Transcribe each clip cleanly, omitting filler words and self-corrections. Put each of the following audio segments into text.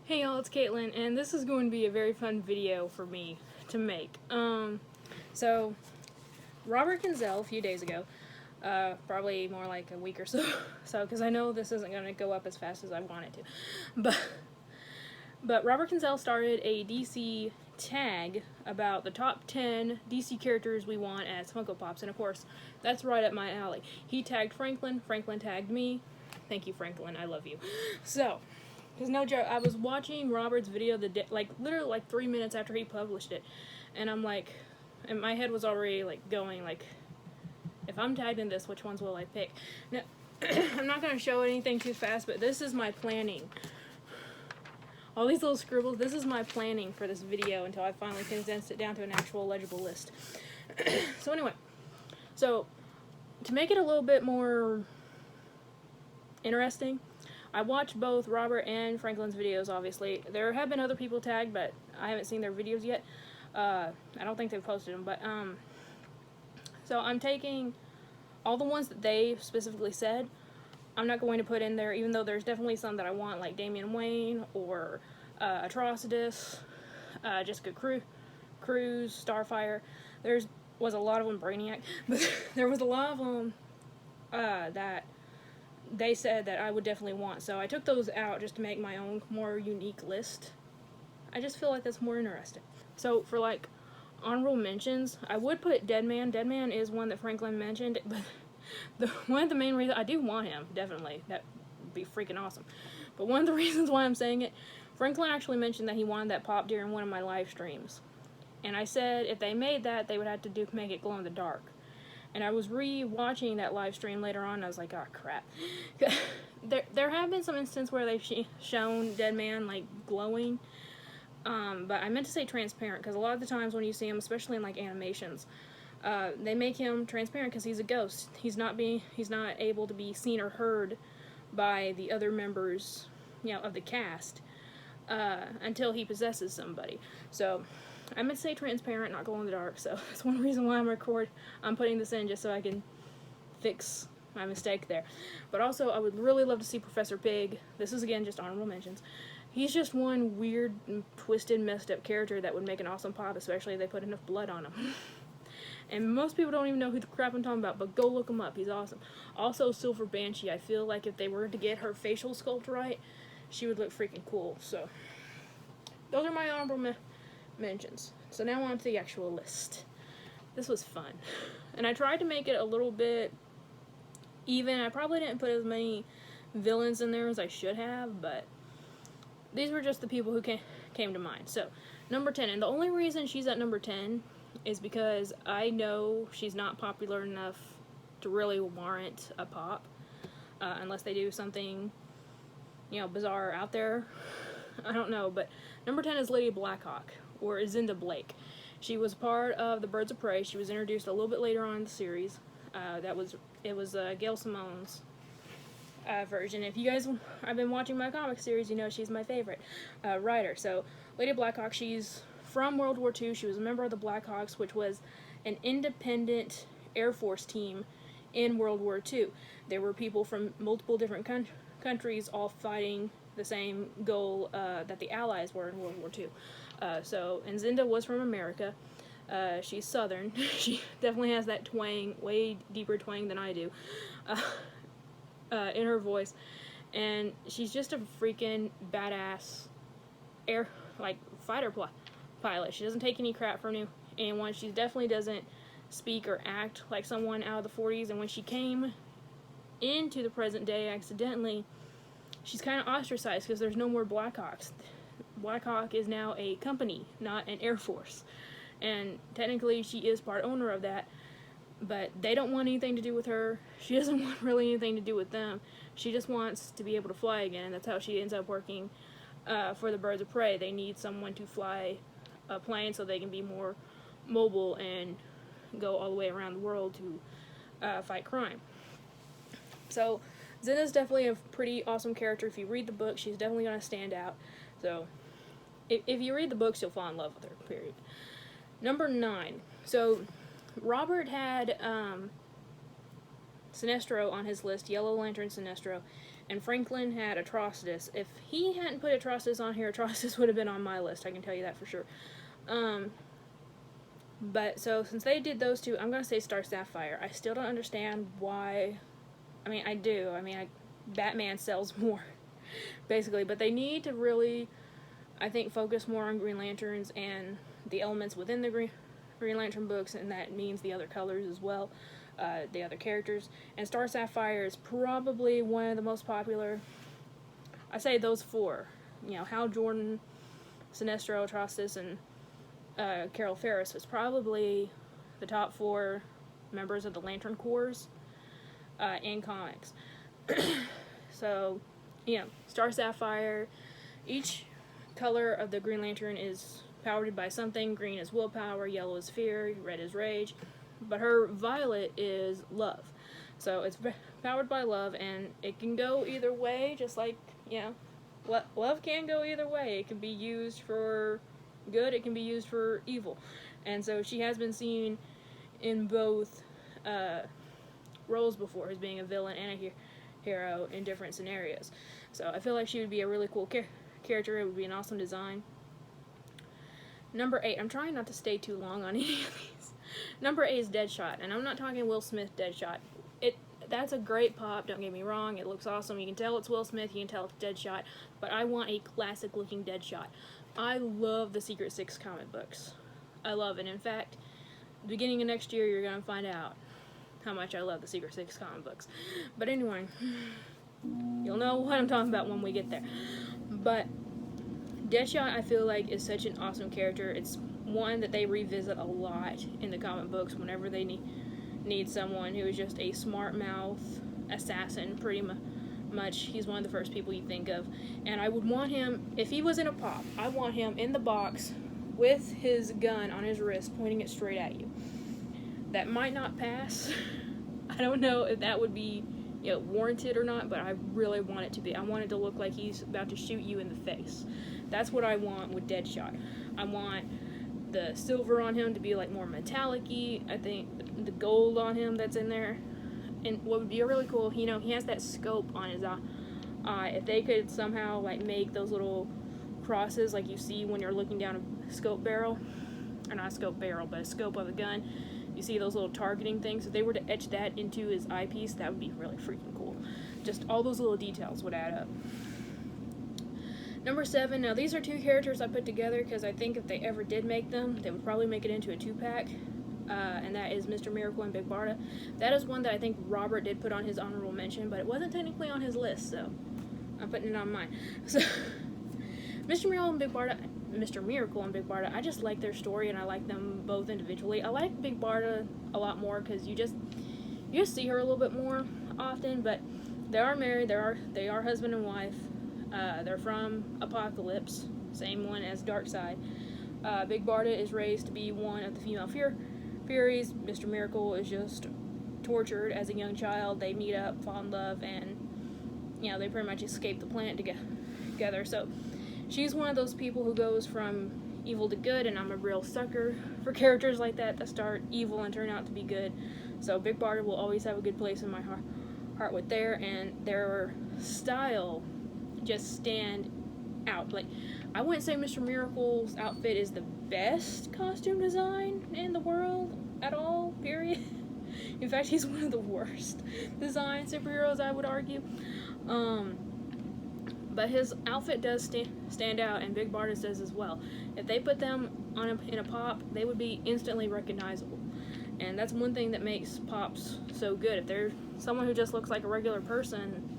Hey y'all, it's Caitlin, and this is going to be a very fun video for me to make. So, Robert Kinzel, a few days ago, probably more like a week or so, because I know this isn't going to go up as fast as I want it to, but Robert Kinzel started a DC tag about the top 10 DC characters we want as Funko Pops, and of course, that's right up my alley. He tagged Franklin tagged me. Thank you, Franklin, I love you. So, because no joke, I was watching Robert's video literally like 3 minutes after he published it, and I'm like, and my head was already like going like, if I'm tagged in this, which ones will I pick? Now, I'm not gonna show anything too fast, but this is my planning. All these little scribbles, this is my planning for this video until I finally condensed it down to an actual legible list. So anyway, so to make it a little bit more interesting, I watched both Robert and Franklin's videos, obviously. There have been other people tagged, but I haven't seen their videos yet. I don't think they've posted them, but, so I'm taking all the ones that they specifically said. I'm not going to put in there, even though there's definitely some that I want, like Damian Wayne, or, Atrocitus, Jessica Cruz, Starfire. Was a lot of them, Brainiac, but there was a lot of them, that they said that I would definitely want, so I took those out just to make my own more unique list. I just feel like that's more interesting. So for like honorable mentions, I would put Deadman. Deadman is one that Franklin mentioned, but one of the main reasons I do want him, definitely, that would be freaking awesome. But one of the reasons why I'm saying it, Franklin actually mentioned that he wanted that pop during one of my live streams, and I said if they made that, they would have to make it glow in the dark. And I was re-watching that live stream later on, and I was like, oh crap. There have been some instances where they've shown Deadman like glowing, but I meant to say transparent, because a lot of the times when you see him, especially in like animations, they make him transparent because he's a ghost. He's not able to be seen or heard by the other members, of the cast, until he possesses somebody. So I meant to say transparent, not glow in the dark, so that's one reason why I'm putting this in, just so I can fix my mistake there. But also, I would really love to see Professor Pig. This is, again, just honorable mentions. He's just one weird, twisted, messed up character that would make an awesome pop, especially if they put enough blood on him. And most people don't even know who the crap I'm talking about, but go look him up, he's awesome. Also, Silver Banshee, I feel like if they were to get her facial sculpt right, she would look freaking cool, so those are my honorable mentions. So now on to the actual list. This was fun, and I tried to make it a little bit even. I probably didn't put as many villains in there as I should have, but these were just the people who came to mind. So number 10, and the only reason she's at number 10 is because I know she's not popular enough to really warrant a pop, unless they do something bizarre out there. I don't know, but number 10 is Lady Blackhawk, or Zinda Blake. She was part of the Birds of Prey. She was introduced a little bit later on in the series. It was Gail Simone's version. If you guys have been watching my comic series, you know she's my favorite writer. So Lady Blackhawk, she's from World War II. She was a member of the Blackhawks, which was an independent Air Force team in World War II. There were people from multiple different countries all fighting the same goal that the Allies were in World War II. And Zinda was from America. She's Southern. She definitely has that twang, way deeper twang than I do, in her voice. And she's just a freaking badass fighter pilot. She doesn't take any crap from anyone. She definitely doesn't speak or act like someone out of the 40s. And when she came into the present day accidentally, she's kind of ostracized because there's no more Blackhawks. Blackhawk is now a company, not an Air Force. And technically she is part owner of that, but they don't want anything to do with her. She doesn't want really anything to do with them. She just wants to be able to fly again. That's how she ends up working for the Birds of Prey. They need someone to fly a plane so they can be more mobile and go all the way around the world to fight crime. So Zinda's definitely a pretty awesome character. If you read the book, she's definitely going to stand out. So if you read the books, you'll fall in love with her, period. Number 9. So Robert had Sinestro on his list, Yellow Lantern Sinestro, and Franklin had Atrocitus. If he hadn't put Atrocitus on here, Atrocitus would have been on my list, I can tell you that for sure. But, so, since they did those two, I'm going to say Star Sapphire. I still don't understand why. I mean, I do. I mean, Batman sells more, basically. But they need to really, I think, focus more on Green Lanterns and the elements within the Green Lantern books, and that means the other colors as well, the other characters. And Star Sapphire is probably one of the most popular. I say those four. You know, Hal Jordan, Sinestro, Atrocitus, and Carol Ferris was probably the top 4 members of the Lantern Corps in comics. So, you know, Star Sapphire, each color of the Green Lantern is powered by something. Green is willpower, yellow is fear, red is rage, but her violet is love. So it's powered by love, and it can go either way, just like, you know, love can go either way. It can be used for good, it can be used for evil. And so she has been seen in both roles before, as being a villain and a hero in different scenarios. So I feel like she would be a really cool character. It would be an awesome design. Number 8, I'm trying not to stay too long on any of these. Number 8 is Deadshot, and I'm not talking Will Smith Deadshot. That's a great pop, don't get me wrong, it looks awesome, you can tell it's Will Smith, you can tell it's Deadshot, but I want a classic looking Deadshot. I love the Secret Six comic books. I love it. In fact, beginning of next year, you're going to find out how much I love the Secret Six comic books. But anyway, you'll know what I'm talking about when we get there. But Deadshot, I feel like, is such an awesome character. It's one that they revisit a lot in the comic books whenever they need someone who is just a smart mouth assassin, pretty much. He's one of the first people you think of. And I would want him, if he was in a pop, I want him in the box with his gun on his wrist, pointing it straight at you. That might not pass. I don't know if that would be, you know, warranted or not, but I really want it to be. I want it to look like he's about to shoot you in the face. That's what I want with Deadshot. I want the silver on him to be like more metallic-y. I think the gold on him that's in there. And what would be really cool, you know, he has that scope on his eye. If they could somehow like make those little crosses like you see when you're looking down a scope barrel, or not a scope barrel, but a scope of a gun, you see those little targeting things. If they were to etch that into his eyepiece, that would be really freaking cool. Just all those little details would add up. Number 7, now these are 2 characters I put together because I think if they ever did make them, they would probably make it into a 2-pack. And that is Mr. Miracle and Big Barda. That is one that I think Robert did put on his honorable mention, but it wasn't technically on his list, so I'm putting it on mine. So, Mr. Miracle and Big Barda, I just like their story, and I like them both individually. I like Big Barda a lot more because you just see her a little bit more often, but they are married, they are husband and wife. They're from Apocalypse, same one as Darkseid. Big Barda is raised to be one of the female Furies. Mr. Miracle is just tortured as a young child. They meet up, fall in love, and, you know, they pretty much escape the planet together. So she's one of those people who goes from evil to good, and I'm a real sucker for characters like that start evil and turn out to be good. So Big Barda will always have a good place in my heart with and their style just stand out. Like, I wouldn't say Mr. Miracle's outfit is the best costume design in the world at all, period. In fact, he's one of the worst design superheroes, I would argue. But his outfit does stand out, and Big Barda does as well. If they put them in a pop, they would be instantly recognizable. And that's one thing that makes pops so good. If they're someone who just looks like a regular person,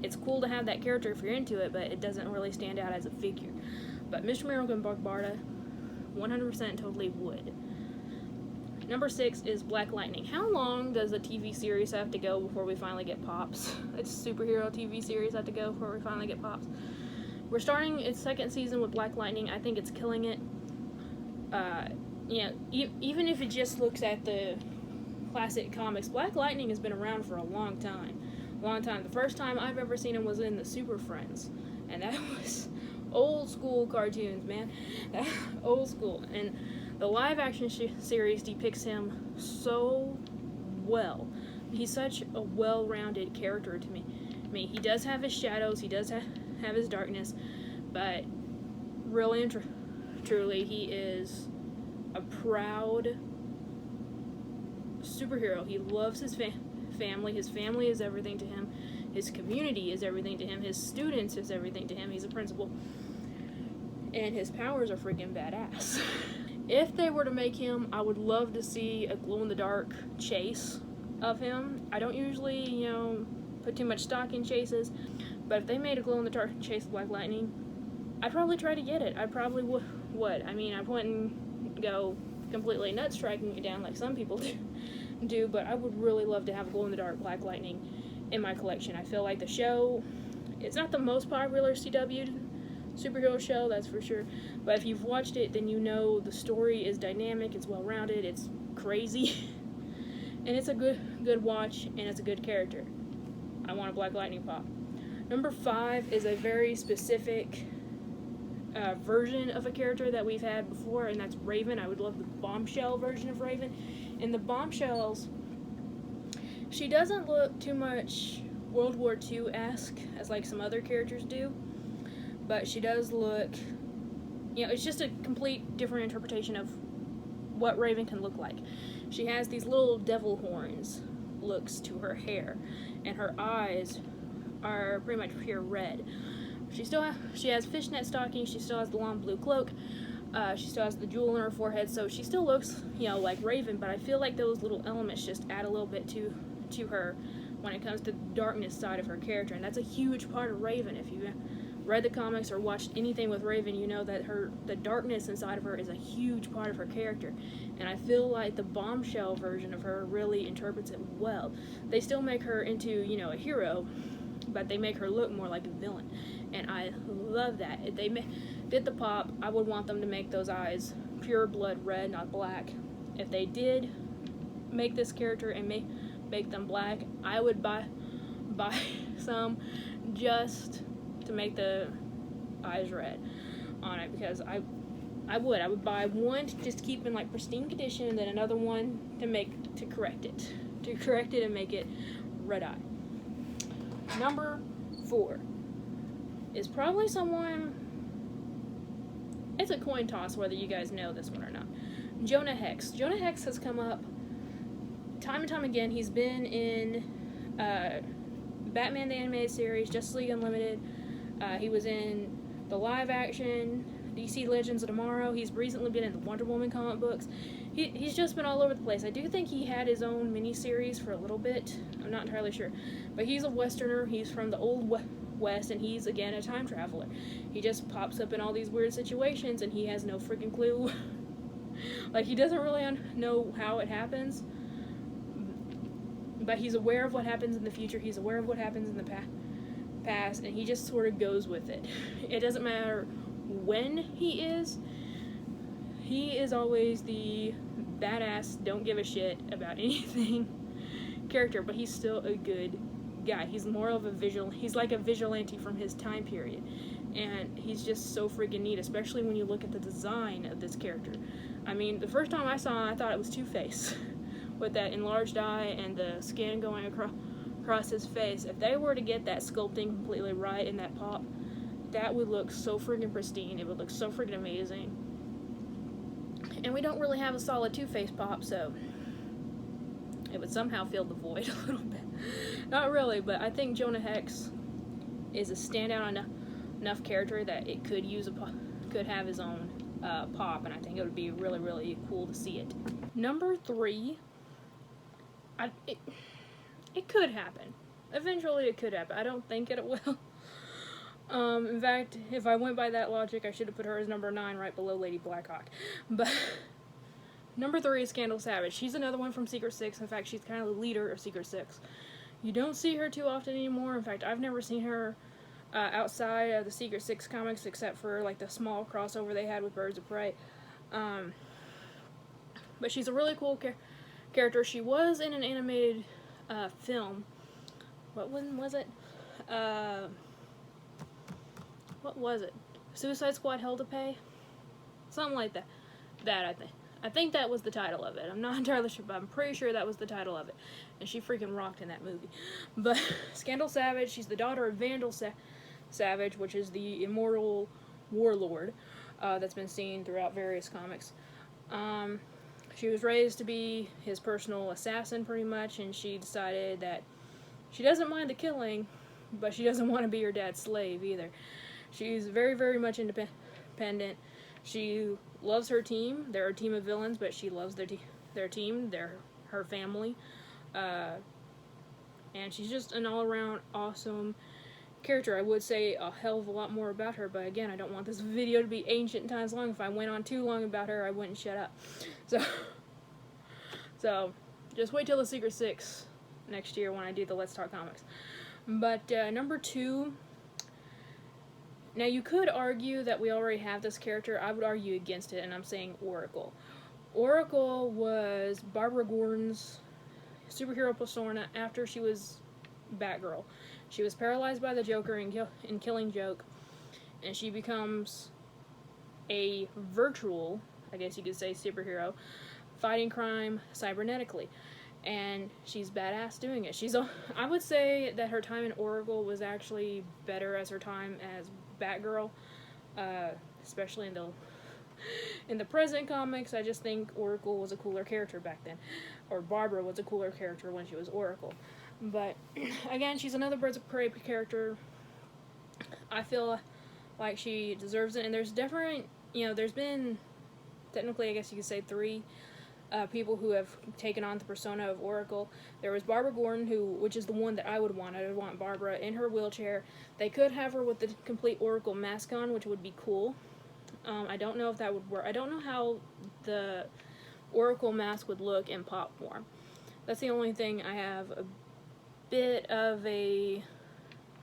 it's cool to have that character if you're into it, but it doesn't really stand out as a figure. But Mr. Miracle and Big Barda, 100% totally would. Number 6 is Black Lightning. How long does a TV series have to go before we finally get pops? A superhero TV series have to go before we finally get pops. We're starting its 2nd season with Black Lightning. I think it's killing it. Even if it just looks at the classic comics, Black Lightning has been around for a long time. The first time I've ever seen him was in the Super Friends, and that was old school cartoons, man. Old school. And the live action series depicts him so well. he's such a well-rounded character to me. I mean, he does have his shadows, he does have his darkness, but really and truly, he is a proud superhero. He loves his family. His family is everything to him. His community is everything to him. His students is everything to him. He's a principal. And his powers are freaking badass. If they were to make him, I would love to see a glow-in-the-dark chase of him. I don't usually, you know, put too much stock in chases, but if they made a glow-in-the-dark chase of Black Lightning, I'd probably try to get it. I probably would. I mean, I wouldn't go completely nuts striking it down like some people do, but I would really love to have a glow-in-the-dark Black Lightning in my collection. I feel like the show, it's not the most popular CW superhero show, that's for sure, but if you've watched it, then you know the story is dynamic, it's well-rounded, it's crazy, and it's a good watch, and it's a good character. I want a Black Lightning pop. Number 5 is a very specific version of a character that we've had before, and that's Raven. I would love the Bombshell version of Raven. In the Bombshells, she doesn't look too much World War II-esque as like some other characters do, but she does look, you know, it's just a complete different interpretation of what Raven can look like. She has these little devil horns looks to her hair, and her eyes are pretty much pure red. She has fishnet stockings, she still has the long blue cloak, she still has the jewel in her forehead, so she still looks, you know, like Raven, but I feel like those little elements just add a little bit to her when it comes to the darkness side of her character, and that's a huge part of Raven. If you read the comics or watched anything with Raven, you know that the darkness inside of her is a huge part of her character, and I feel like the Bombshell version of her really interprets it well. They still make her into, you know, a hero, but they make her look more like a villain, and I love that. If they did the pop, I would want them to make those eyes pure blood red, not black. If they did make this character and make them black, I would buy some just to make the eyes red on it, because I would buy one to just keep in like pristine condition, and then another one to correct it and make it red eye. Number 4 is probably someone, it's a coin toss whether you guys know this one or not. Jonah Hex. Jonah Hex has come up time and time again. He's been in Batman the Animated Series, Justice League Unlimited. He was in the live action DC Legends of Tomorrow. He's recently been in the Wonder Woman comic books. He's just been all over the place. I do think he had his own miniseries for a little bit. I'm not entirely sure. But he's a Westerner. He's from the Old West, and he's, again, a time traveler. He just pops up in all these weird situations, and he has no freaking clue. Like, he doesn't really know how it happens, but he's aware of what happens in the future. He's aware of what happens in the past, and he just sort of goes with it. It doesn't matter when he is always the badass, don't give a shit about anything character, but he's still a good guy. He's more of he's like a vigilante from his time period, and he's just so freaking neat, especially when you look at the design of this character. I mean, the first time I saw him, I thought it was Two-Face with that enlarged eye and the skin going across his face. If they were to get that sculpting completely right in that pop, that would look so freaking pristine. It would look so freaking amazing. And we don't really have a solid Two-Face pop, so it would somehow fill the void a little bit. Not really, but I think Jonah Hex is a standout enough character that it could have his own pop, and I think it would be really, really cool to see it. Number 3, it could happen. Eventually it could happen. I don't think it will. In fact, if I went by that logic, I should have put her as number 9 right below Lady Blackhawk. But number 3 is Scandal Savage. She's another one from Secret Six. In fact, she's kind of the leader of Secret Six. You don't see her too often anymore. In fact, I've never seen her outside of the Secret Six comics, except for like the small crossover they had with Birds of Prey. But she's a really cool character. She was in an animated film. What one was it? What was it? Suicide Squad Hell to Pay? Something like that. I I think that was the title of it. I'm not entirely sure, but I'm pretty sure that was the title of it. And she freaking rocked in that movie. But Scandal Savage, she's the daughter of Vandal Savage, which is the immortal warlord that's been seen throughout various comics. She was raised to be his personal assassin, pretty much, and she decided that she doesn't mind the killing, but she doesn't want to be her dad's slave either. She's very, very much independent. She loves her team. They're a team of villains, but she loves their team. They're her family. And she's just an all-around awesome character. I would say a hell of a lot more about her, but again, I don't want this video to be ancient times long. If I went on too long about her, I wouldn't shut up. So just wait till the Secret 6 next year when I do the Let's Talk Comics. But number 2, now you could argue that we already have this character. I would argue against it, and I'm saying Oracle. Oracle was Barbara Gordon's superhero persona after she was Batgirl. She was paralyzed by the Joker in Killing Joke, and she becomes a virtual, I guess you could say, superhero, fighting crime cybernetically. And she's badass doing it. I would say that her time in Oracle was actually better as her time as Batgirl, especially in the present comics. I just think Oracle was a cooler character back then, or Barbara was a cooler character when she was Oracle. But again, she's another Birds of Prey character. I feel like she deserves it, and there's different, there's been, technically I guess you could say 3 people who have taken on the persona of Oracle. There was Barbara Gordon, which is the one that I would want. I would want Barbara in her wheelchair. They could have her with the complete Oracle mask on, which would be cool. I don't know if that would work. I don't know how the Oracle mask would look in pop form. That's the only thing I have a bit of a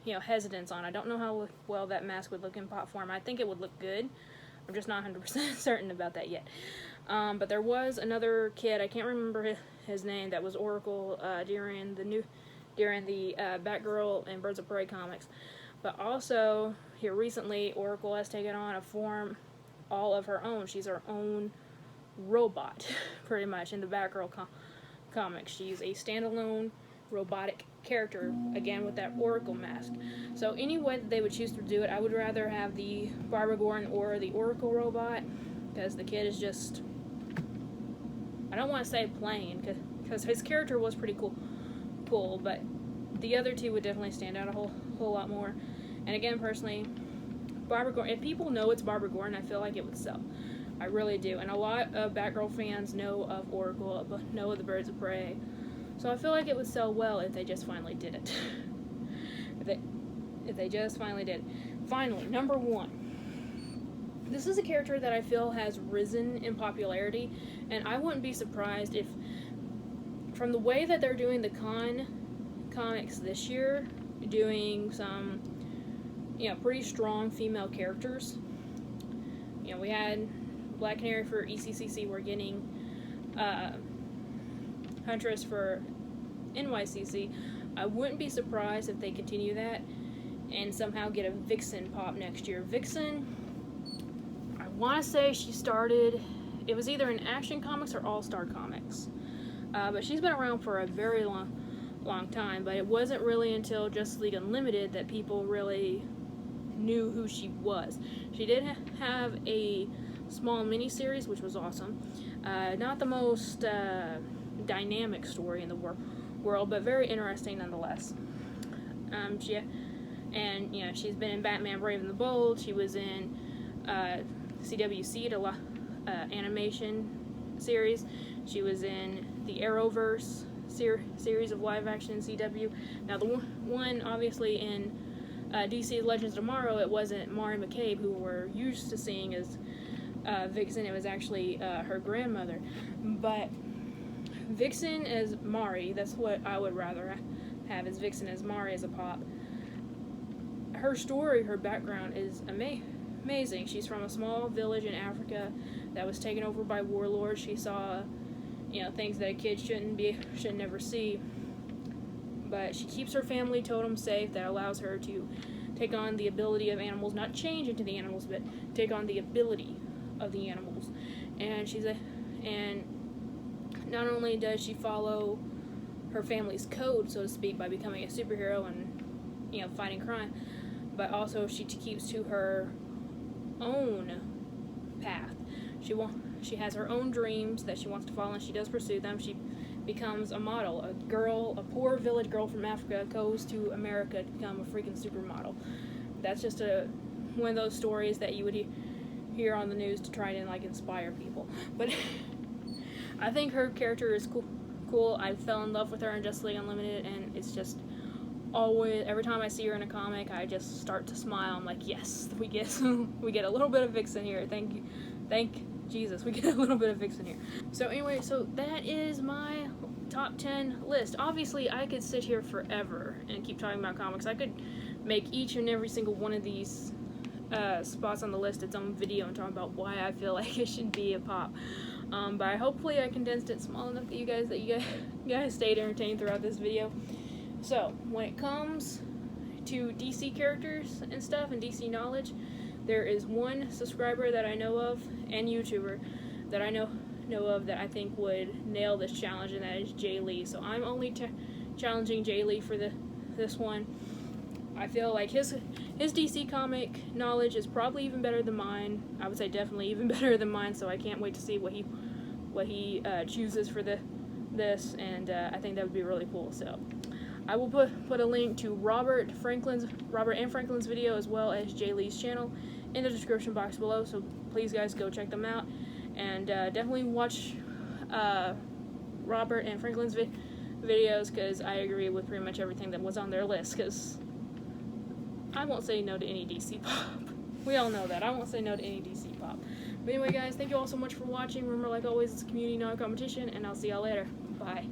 hesitance on. I don't know how well that mask would look in pop form. I think it would look good. I'm just not 100% certain about that yet. But there was another kid, I can't remember his name, that was Oracle during the Batgirl and Birds of Prey comics. But also, here recently, Oracle has taken on a form all of her own. She's her own robot, pretty much, in the Batgirl comics. She's a standalone robotic character, again with that Oracle mask. So any way that they would choose to do it, I would rather have the Barbara Gordon or the Oracle robot, because the kid is just, I don't want to say plain, because his character was pretty cool, but the other 2 would definitely stand out a whole lot more. And again, personally, Barbara Gordon, if people know it's Barbara Gordon, I feel like it would sell. I really do. And a lot of Batgirl fans know of Oracle, know of the Birds of Prey. So I feel like it would sell well if they just finally did it. if they just finally did it. Finally, number 1. This is a character that I feel has risen in popularity, and I wouldn't be surprised if, from the way that they're doing the comics this year, doing some, pretty strong female characters. We had Black Canary for ECCC, we're getting Huntress for NYCC. I wouldn't be surprised if they continue that and somehow get a Vixen pop next year. Vixen, I want to say she started, it was either in Action Comics or All-Star Comics. But she's been around for a very long time, but it wasn't really until Justice League Unlimited that people really knew who she was. She did have a small miniseries, which was awesome. Not the most dynamic story in the world, but very interesting nonetheless. She's been in Batman Brave and the Bold. She was in CWC, the animation series. She was in the Arrowverse series of live action in CW. Now the one obviously in DC Legends of Tomorrow, it wasn't Mari McCabe, who we're used to seeing as Vixen. It was actually her grandmother. But Vixen as Mari, that's what I would rather have, is Vixen as Mari as a pop. Her story, her background is amazing. She's from a small village in Africa that was taken over by warlords. She saw, things that a kid should never see. But she keeps her family totem safe. That allows her to take on the ability of animals, not change into the animals, but take on the ability of the animals. And and not only does she follow her family's code, so to speak, by becoming a superhero and, you know, fighting crime, but also she keeps to her own path. She has her own dreams that she wants to follow, and she does pursue them. She becomes a model. A poor village girl from Africa goes to America to become a freaking supermodel. That's just one of those stories that you would hear on the news to try and, like, inspire people. But I think her character is cool. I fell in love with her in Justice League Unlimited, and it's just always, every time I see her in a comic, I just start to smile. I'm like, yes, we get a little bit of Vixen here. Thank Jesus, we get a little bit of Vixen here. So anyway, so that is my top 10 list. Obviously, I could sit here forever and keep talking about comics. I could make each and every single one of these spots on the list its own video and talk about why I feel like it should be a pop. But hopefully I condensed it small enough that you guys stayed entertained throughout this video. So when it comes to DC characters and stuff and DC knowledge, there is one subscriber that I know of and YouTuber that I know of that I think would nail this challenge, and that is Jay Lee. So I'm only challenging Jay Lee for this one. I feel like his DC comic knowledge is probably even better than mine. I would say definitely even better than mine. So I can't wait to see what he chooses for this, and I think that would be really cool. So I will put a link to Robert and Franklin's video, as well as Jay Lee's channel, in the description box below. So please, guys, go check them out, and definitely watch Robert and Franklin's videos, because I agree with pretty much everything that was on their list. Because I won't say no to any DC pop. We all know that. I won't say no to any DC pop. But anyway, guys, thank you all so much for watching. Remember, like always, it's a community, not a competition, and I'll see y'all later. Bye.